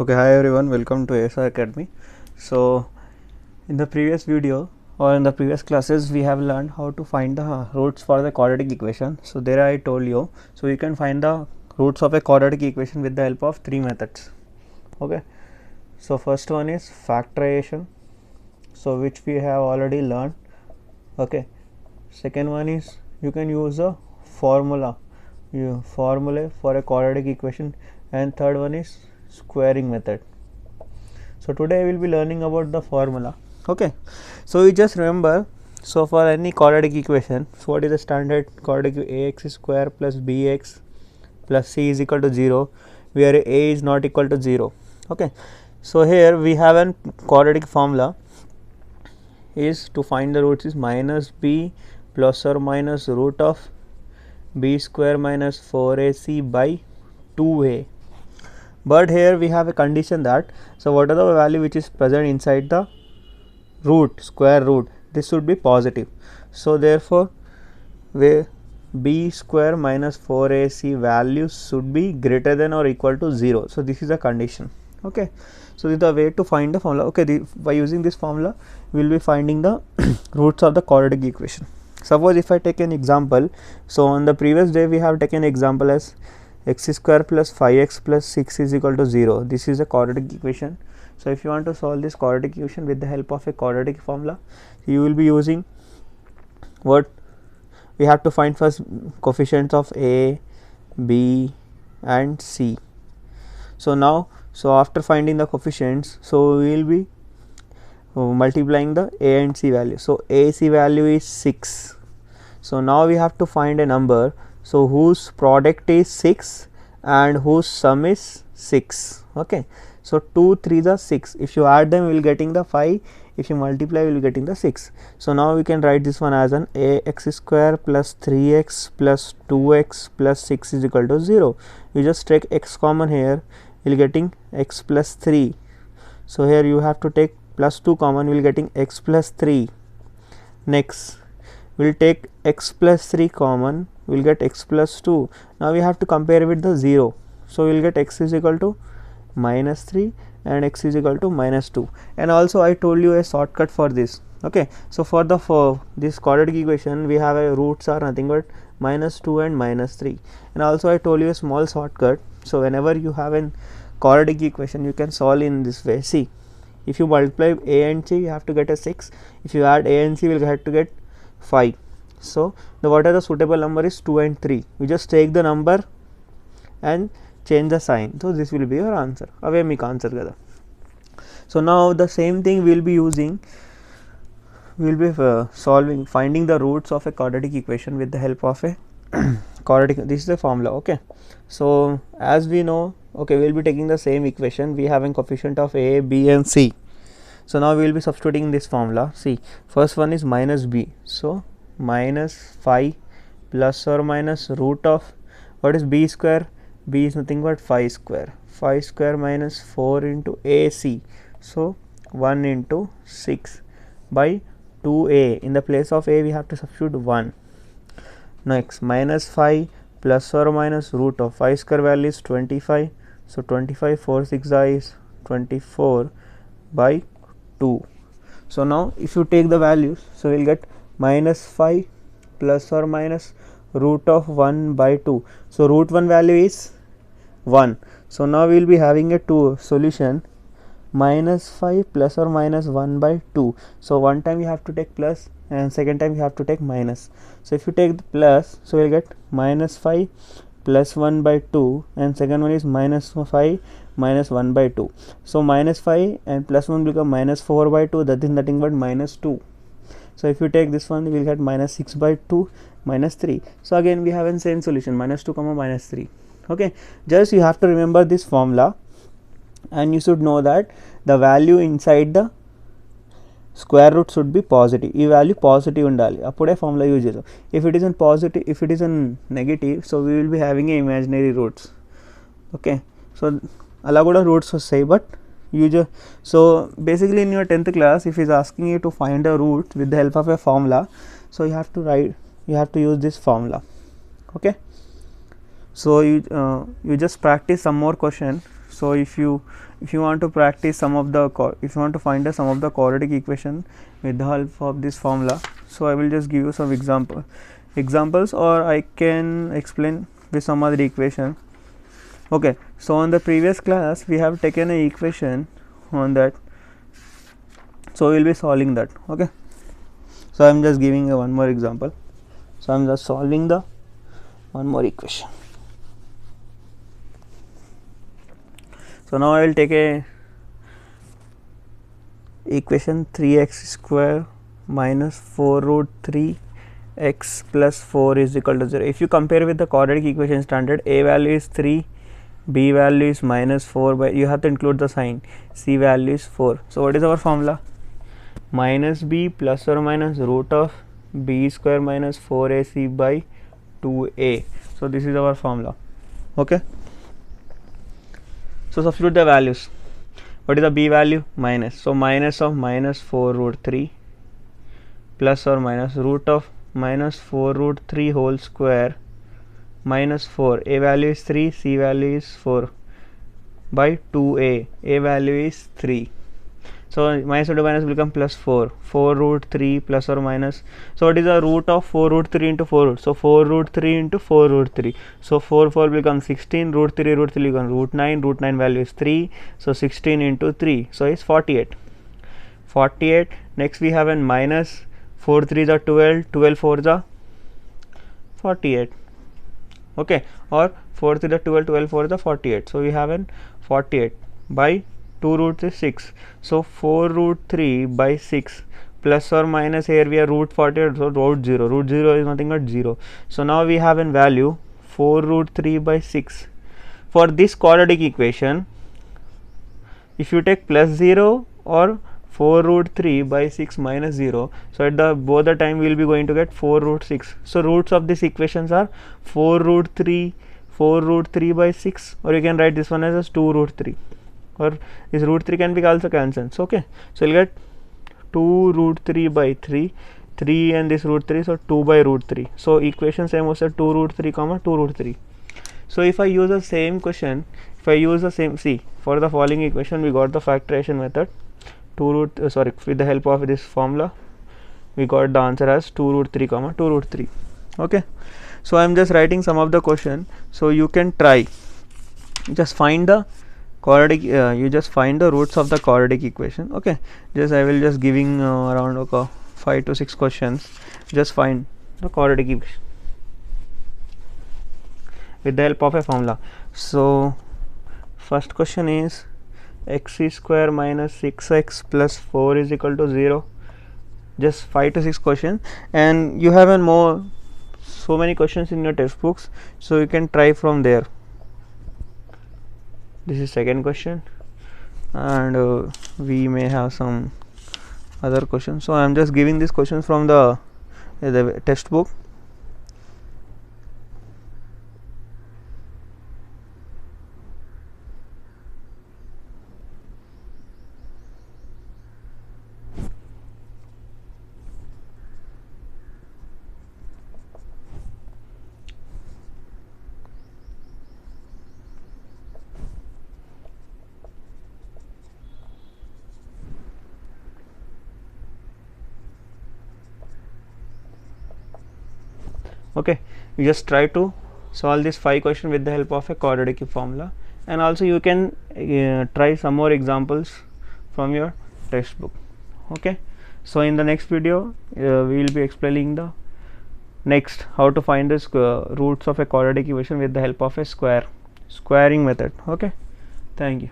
Okay, hi everyone, welcome to ASR Academy. So in the previous video or in the previous classes we have learned how to find the roots for the quadratic equation. So there I told you, so you can find the roots of a quadratic equation with the help of three methods. Okay, so first one is factorization, so which we have already learned. Okay, second one is you can use a formula for a quadratic equation, and third one is squaring method. So today I will be learning about the formula. Okay, so you just remember, so for any quadratic equation, so what is the standard quadratic? Ax square plus bx plus c is equal to 0, where a is not equal to 0. Okay, so here we have an quadratic formula is to find the roots is minus b plus or minus root of b square minus 4ac by 2a. But here we have a condition that, so what are the value which is present inside the root, square root, this should be positive. So therefore where b square minus 4ac values should be greater than or equal to 0. So this is a condition. Okay, so this is the way to find the formula. Okay, by using this formula we will be finding the roots of the quadratic equation. Suppose if I take an example, so on the previous day we have taken example as x square plus 5x plus 6 is equal to 0. This is a quadratic equation. So if you want to solve this quadratic equation with the help of a quadratic formula, you will be using what we have to find first: coefficients of a, b and c. So now, so after finding the coefficients, so we will be multiplying the a and c value. So ac value is 6. So now we have to find a number, so whose product is 6 and whose sum is 6. Okay, so 2 3s are 6. If you add them, we will getting the 5. If you multiply, we will getting the 6. So now we can write this one as an ax square plus 3x plus 2x plus 6 is equal to 0. You just take x common here, you will getting x plus 3. So here you have to take plus 2 common, we will getting x plus 3. Next we will take x plus 3 common, we will get x plus 2. Now we have to compare with the 0. So we will get x is equal to minus 3 and x is equal to minus 2. And also I told you a shortcut for this. Okay, so for this quadratic equation we have a roots are nothing but minus 2 and minus 3. And also I told you a small shortcut. So whenever you have an quadratic equation, you can solve in this way. See, if you multiply a and c, you have to get a 6. If you add a and c, we will have to get 5. So the what are the suitable number is 2 and 3. You just take the number and change the sign. So this will be your answer. Away meek answer kada. So now the same thing we will be using. We will be finding the roots of a quadratic equation with the help of a quadratic. This is the formula. Okay, so as we know, okay, we will be taking the same equation. We have a coefficient of a, b and c. So now we will be substituting this formula. See, first one is minus b. So minus 5 plus or minus root of what is b square? B is nothing but 5 square. 5 square minus 4 into ac. So 1 into 6 by 2a. In the place of a we have to substitute 1. Next, minus 5 plus or minus root of 5 square value is 25. So 25 4 6 is 24 by 2. So now if you take the values, so we will get minus 5 plus or minus root of 1 by 2. So root 1 value is 1. So now we will be having a solution minus 5 plus or minus 1 by 2. So one time you have to take plus and second time you have to take minus. So if you take the plus, so we will get minus 5 plus 1 by 2, and second one is minus 5 minus 1 by 2. So minus 5 and plus 1 will become minus 4 by 2, that is nothing but minus 2. So if you take this one, we will get minus 6 by 2 minus 3. So again we have a same solution, minus 2 comma minus 3. Okay, just you have to remember this formula, and you should know that the value inside the square root should be positive. ఈ value positive ఉండాలి, అప్పుడే formula use చేద్దాం. If it is in positive, if it is in negative, so we will be having a imaginary roots. Okay, so అలా కూడా roots వస్తాయి. But so basically in your 10th class, if is asking you to find a root with the help of a formula, so you have to use this formula. Okay, so you just practice some more question. So if you want to practice some of the if you want to find the sum of the quadratic equation with the help of this formula, so I will just give you some examples, or I can explain with some other equation. Okay, so on the previous class we have taken an equation on that, so we will be solving that. Okay, so I am just giving one more example. So I am just solving the one more equation. So now I will take a equation 3x square minus 4 root 3 x plus 4 is equal to 0. If you compare with the quadratic equation standard, a value is 3, b value is minus 4, but you have to include the sign, c value is 4. So what is our formula? Minus b plus or minus root of b square minus 4ac by 2a. So this is our formula. Okay, so substitute the values. What is the b value? Minus. So minus of minus 4 root 3 plus or minus root of minus 4 root 3 whole square minus 4. A value is 3, c value is 4 by 2a. A value is 3. So minus into minus will become plus 4. 4 root 3 plus or minus. So what is the root of 4 root 3 into 4 root? So 4 root 3 into 4 root 3. So 4 will become 16. Root 3 will become root 9. Root 9 value is 3. So 16 into 3. So it's 48. 48. Next we have a minus 4 3 is 12. 12 4 is 48. Okay, or 4 3 is 12. 12 4 is 48. So we have an 48 by 2 root is 6. So 4 root 3 by 6 plus or minus, here we are root 48, so root 0. Root 0 is nothing but 0. So now we have in value 4 root 3 by 6. For this quadratic equation, if you take plus 0 or 4 root 3 by 6 minus 0, so at the both the time we will be going to get 4 root 6. So roots of these equations are 4 root 3, 4 root 3 by 6, or you can write this one as 2 root 3. Or this root 3 can be also cancelled. So okay, so you'll get 2 root 3 by 3, 3 and this root 3, so 2 by root 3. So equation same was 2 root 3 comma 2 root 3. So if I use the same question, if I use the same, see, for the following equation we got the factorization method, 2 root with the help of this formula we got the answer as 2 root 3 comma 2 root 3. Okay, so I am just writing some of the question, so you can try, just find the quadratic, you just find the roots of the quadratic equation. Okay, just I will just giving around 5 to 6 questions, just find the quadratic equation with the help of a formula. So first question is x square minus 6x plus 4 is equal to 0. Just 5 to 6 questions, and you have so many questions in your textbooks, so you can try from there. This is second question, and we may have some other questions. So I am just giving these questions from the textbook. Okay, you just try to solve this 5 question with the help of a quadratic formula, and also you can try some more examples from your textbook. Okay, so in the next video we will be explaining the next how to find the roots of a quadratic equation with the help of a squaring method. Okay, thank you.